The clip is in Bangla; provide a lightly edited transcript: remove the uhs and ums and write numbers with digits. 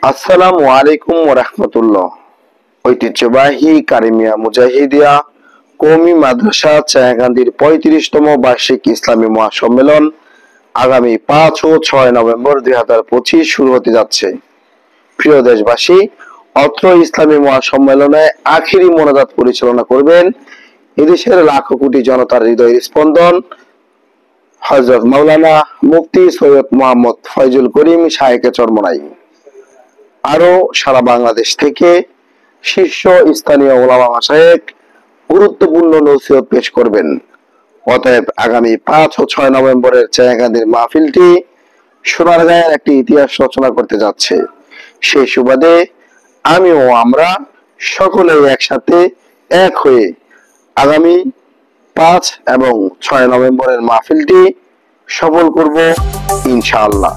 আসসালামু আলাইকুম ওয়া রাহমাতুল্লাহ। ঐতিহ্যবাহী কারিমিয়া মুজাহিদিয়া কওমি মাদ্রাসা চায়াকান্দির ৩৫তম বার্ষিক ইসলামী মহাসম্মেলন আগামী ৫ ও ৬ নভেম্বর ২০২৫ শুরু হতে যাচ্ছে। প্রিয় দেশবাসী, অত্র ইসলামী মহাসম্মেলনে আখিরি মোনাজাত পরিচালনা করবেন এদেশের লাখো কোটি জনতার হৃদয়ের স্পন্দন হযরত মাওলানা মুফতি সৈয়দ মোহাম্মদ ফয়জুল করিম শায়েখে চরমোনাই। আরো সারা বাংলাদেশ থেকে শীর্ষ স্থানীয় ওলামা মাশায়েখ গুরুত্বপূর্ণ নসিহত পেশ করবেন। অতএব আগামী ৫ ও ৬ নভেম্বরের চায়াকান্দির মাহফিলটি সোনারগাঁয়ের একটি ইতিহাস রচনা করতে যাচ্ছে। সেই সুবাদে আমি ও আমরা সকলেই একসাথে এক হয়ে আগামী ৫ এবং ৬ নভেম্বরের মাহফিলটি সফল করব ইনশাআল্লাহ।